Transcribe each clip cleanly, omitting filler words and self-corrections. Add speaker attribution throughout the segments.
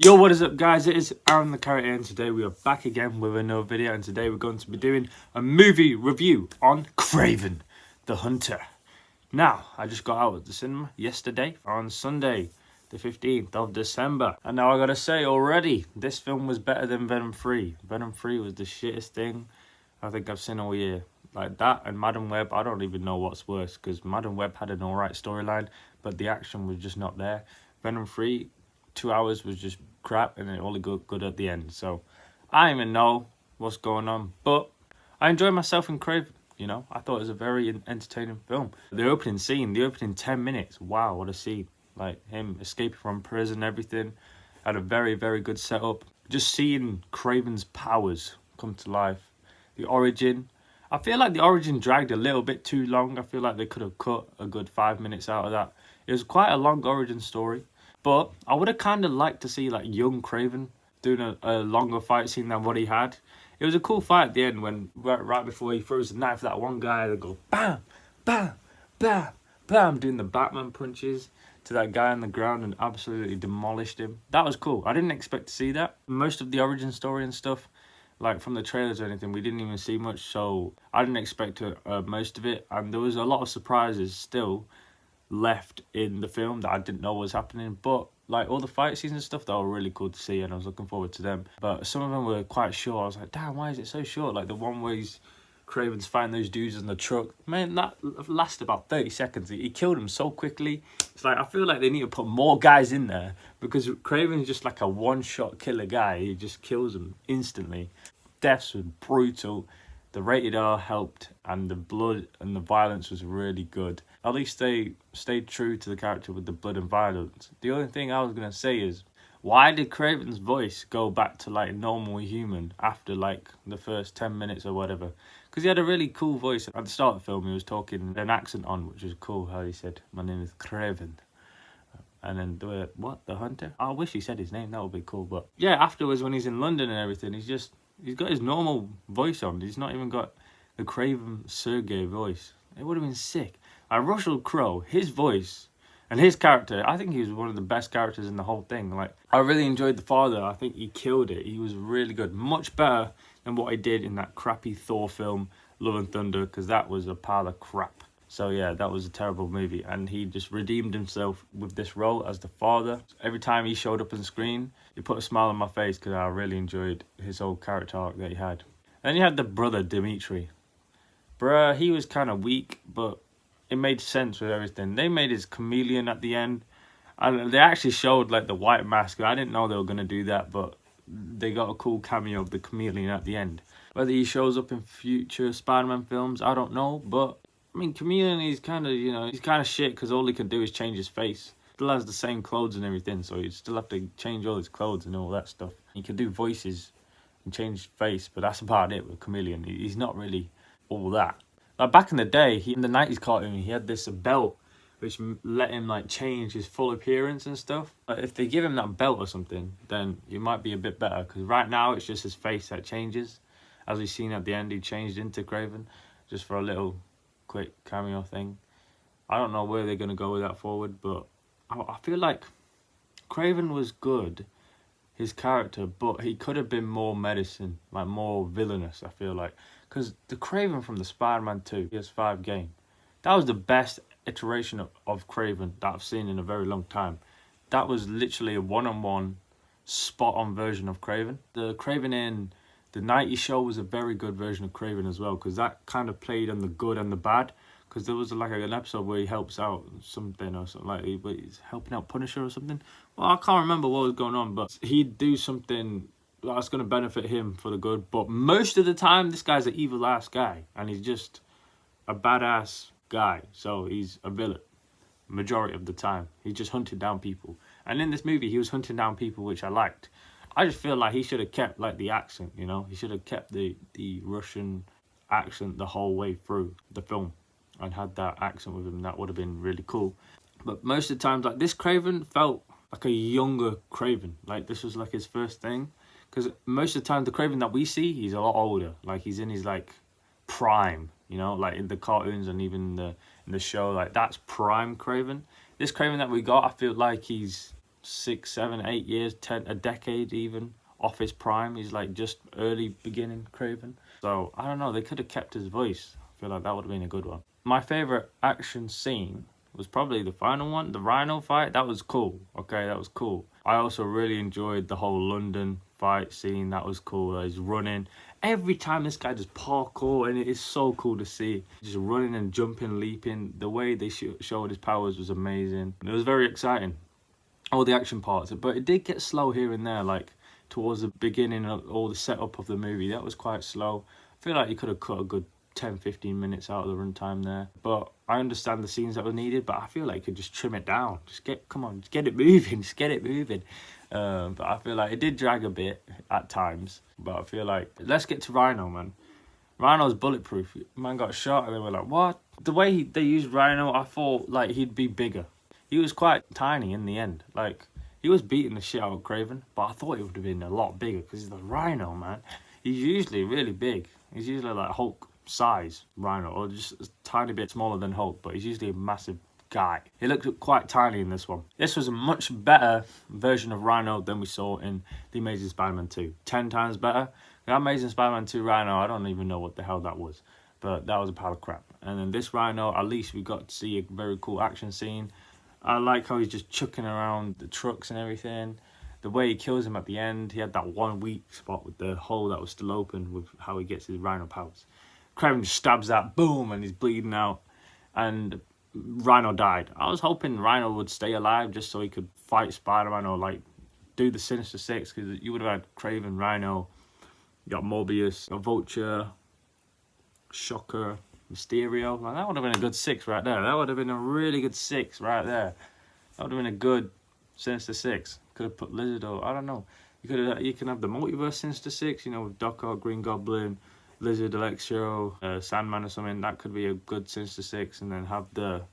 Speaker 1: Yo, what is up guys, it is Aaron the Carrot and today we are back again with another video, and today we're going to be doing a movie review on Kraven the Hunter. Now, I just got out of the cinema yesterday on Sunday the 15th of December, and now I gotta say already, this film was better than Venom 3. Venom 3 was the shittest thing I think I've seen all year. Like that and Madam Web, I don't even know what's worse, because Madam Web had an alright storyline, but the action was just not there. Venom 3, 2 hours was just crap, and it only got good at the end. So I don't even know what's going on, but I enjoyed myself in Kraven. You know, I thought it was a very entertaining film. The opening scene, the opening 10 minutes, wow, what a scene. Like him escaping from prison, everything had a very, very good setup. Just seeing Kraven's powers come to life. The origin, I feel like the origin dragged a little bit too long. I feel like they could have cut a good 5 minutes out of that. It was quite a long origin story. But I would have kind of liked to see like young Kraven doing a longer fight scene than what he had. It was a cool fight at the end when right before he throws the knife at that one guy, they go bam, bam, bam, bam, doing the Batman punches to that guy on the ground and absolutely demolished him. That was cool. I didn't expect to see that. Most of the origin story and stuff, like from the trailers or anything, we didn't even see much, so I didn't expect most of it, and there was a lot of surprises still left in the film that I didn't know was happening. But like all the fight scenes and stuff, that were really cool to see, and I was looking forward to them. But some of them were quite short. I was like, damn, why is it so short? Like the one where Kraven's fighting those dudes in the truck, man, that lasted about 30 seconds. He killed them so quickly. It's like I feel like they need to put more guys in there, because Kraven's just like a one-shot killer guy. He just kills them instantly. Deaths were brutal. The rated R helped, and the blood and the violence was really good. At least they stayed true to the character with the blood and violence. The only thing I was going to say is, why did Kraven's voice go back to like normal human after like the first 10 minutes or whatever? Because he had a really cool voice. At the start of the film, he was talking an accent on, which was cool, how he said, "My name is Kraven." And then, the Hunter? I wish he said his name, that would be cool. But yeah, afterwards when he's in London and everything, he's got his normal voice on. He's not even got the Kraven Sergei voice. It would have been sick. Like Russell Crowe, his voice and his character, I think he was one of the best characters in the whole thing. Like, I really enjoyed the father. I think he killed it. He was really good. Much better than what he did in that crappy Thor film, Love and Thunder, because that was a pile of crap. So yeah, that was a terrible movie, and he just redeemed himself with this role as the father. Every time he showed up on screen, it put a smile on my face, because I really enjoyed his whole character arc that he had. Then you had the brother, Dimitri. Bruh, he was kind of weak, but it made sense with everything. They made his chameleon at the end, and they actually showed like the white mask. I didn't know they were going to do that, but they got a cool cameo of the chameleon at the end. Whether he shows up in future Spider-Man films, I don't know, but I mean, Chameleon, he's kind of, you know, he's kind of shit because all he can do is change his face. Still has the same clothes and everything, so you still have to change all his clothes and all that stuff. He can do voices and change face, but that's about it with Chameleon. He's not really all that. Like back in the day, in the 90s cartoon, he had this belt which let him like change his full appearance and stuff. But if they give him that belt or something, then it might be a bit better, because right now it's just his face that changes. As we've seen at the end, he changed into Kraven just for a little quick cameo thing. I don't know where they're going to go with that forward, but I feel like Kraven was good, his character, but he could have been more medicine, like more villainous, I feel like. Because the Kraven from the Spider-Man 2 PS5 game, that was the best iteration of Kraven that I've seen in a very long time. That was literally a one-on-one, spot-on version of Kraven. The Kraven in the 90s show was a very good version of Kraven as well, because that kind of played on the good and the bad. Because there was like an episode where he helps out something or something, like he's helping out Punisher or something. Well, I can't remember what was going on, but he'd do something that's going to benefit him for the good. But most of the time, this guy's an evil ass guy, and he's just a badass guy. So he's a villain majority of the time. He's just hunting down people, and in this movie, he was hunting down people, which I liked. I just feel like he should have kept like the accent, you know. He should have kept the Russian accent the whole way through the film and had that accent with him. That would have been really cool. But most of the times, like this Kraven felt like a younger Kraven. Like this was like his first thing. Because most of the time, the Kraven that we see, he's a lot older. Like he's in his like prime, you know, like in the cartoons and even in the show. Like that's prime Kraven. This Kraven that we got, I feel like he's 6, 7, 8 years, 10, a decade even off his prime. He's like just early beginning Kraven. So I don't know, they could have kept his voice. I feel like that would have been a good one. My favourite action scene was probably the final one, the Rhino fight. That was cool. Okay, that was cool. I also really enjoyed the whole London fight scene. That was cool. He's running. Every time this guy just parkour, and it is so cool to see. Just running and jumping, leaping. The way they showed his powers was amazing. It was very exciting. All the action parts. But it did get slow here and there, like towards the beginning of all the setup of the movie. That was quite slow. I feel like you could have cut a good 10-15 minutes out of the runtime there, but I understand the scenes that were needed, but I feel like you could just trim it down. Just get it moving, just get it moving. But I feel like it did drag a bit at times, but I feel like, let's get to Rhino, man. Rhino's bulletproof. Man got shot and they were like, what? The way they used Rhino, I thought like he'd be bigger. He was quite tiny in the end. Like, he was beating the shit out of Kraven, but I thought it would have been a lot bigger because he's the Rhino, man. He's usually really big. He's usually like Hulk size Rhino, or just a tiny bit smaller than Hulk, but he's usually a massive guy. He looked quite tiny in this one. This was a much better version of Rhino than we saw in The Amazing Spider-Man 2. 10 times better. The Amazing Spider-Man 2 Rhino, I don't even know what the hell that was, but that was a pile of crap. And then this Rhino, at least we got to see a very cool action scene. I like how he's just chucking around the trucks and everything. The way he kills him at the end, he had that one weak spot with the hole that was still open with how he gets his Rhino powers. Kraven just stabs that, boom, and he's bleeding out, and Rhino died. I was hoping Rhino would stay alive just so he could fight Spider-Man or like do the Sinister Six, because you would have had Kraven, Rhino, you got Morbius, a Vulture, Shocker, Mysterio. Like, that would have been a good 6 right there. That would have been a really good 6 right there. That would have been a good Sinister Six. Could have put Lizard, or I don't know. You can have the multiverse Sinister Six, you know, with Doc Ock, Green Goblin, Lizard, Electro, Sandman or something. That could be a good Sinister Six, and then have the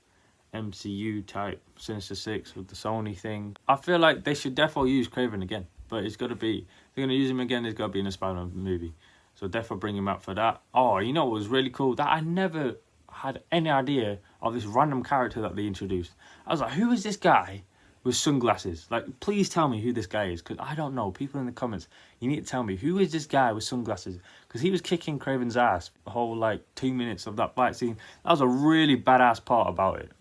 Speaker 1: MCU type Sinister Six with the Sony thing. I feel like they should definitely use Kraven again, but it's got to be, if they're going to use him again, it's got to be in a Spider-Man movie. So definitely bring him up for that. Oh, you know what was really cool? That I never had any idea of this random character that they introduced. I was like, who is this guy with sunglasses? Like, please tell me who this guy is, because I don't know. People in the comments, you need to tell me, who is this guy with sunglasses? Because he was kicking Kraven's ass the whole like 2 minutes of that fight scene. That was a really badass part about it.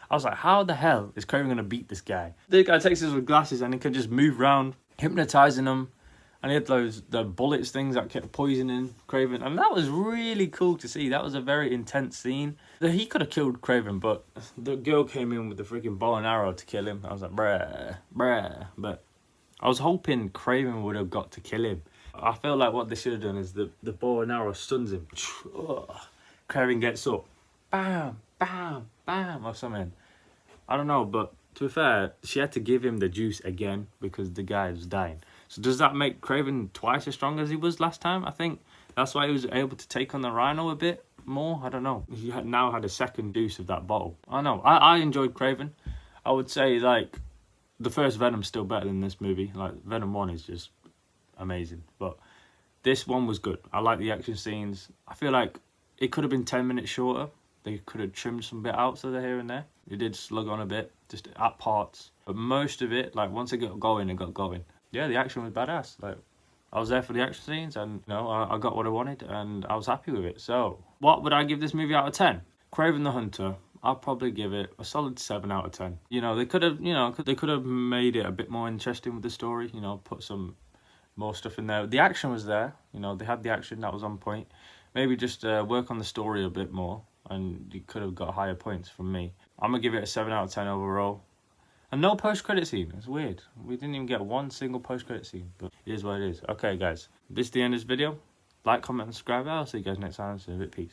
Speaker 1: I was like, how the hell is Kraven going to beat this guy? The guy takes us with glasses and he can just move around, hypnotizing them. And he had the bullets things that kept poisoning Kraven. And that was really cool to see. That was a very intense scene. He could have killed Kraven, but the girl came in with the freaking bow and arrow to kill him. I was like, bruh. But I was hoping Kraven would have got to kill him. I feel like what they should have done is the bow and arrow stuns him. Kraven gets up. Bam, bam, bam, or something. I don't know, but to be fair, she had to give him the juice again because the guy was dying. So does that make Kraven twice as strong as he was last time? I think that's why he was able to take on the Rhino a bit more. I don't know. He now had a second dose of that bottle. I don't know. I enjoyed Kraven. I would say, like, the first Venom's still better than this movie. Like, Venom 1 is just amazing. But this one was good. I like the action scenes. I feel like it could have been 10 minutes shorter. They could have trimmed some bit out so they're here and there. It did slug on a bit, just at parts. But most of it, like, once it got going, it got going. Yeah, the action was badass. Like, I was there for the action scenes, and you know, I got what I wanted, and I was happy with it. So, what would I give this movie out of 10? Kraven the Hunter, I'll probably give it a solid 7 out of 10. You know, they could have made it a bit more interesting with the story. You know, put some more stuff in there. The action was there. You know, they had the action that was on point. Maybe just work on the story a bit more, and you could have got higher points from me. I'm gonna give it a 7 out of 10 overall. And no post-credit scene. It's weird. We didn't even get one single post-credit scene. But it is what it is. Okay, guys. This is the end of this video. Like, comment, and subscribe. I'll see you guys next time. So, a bit peace.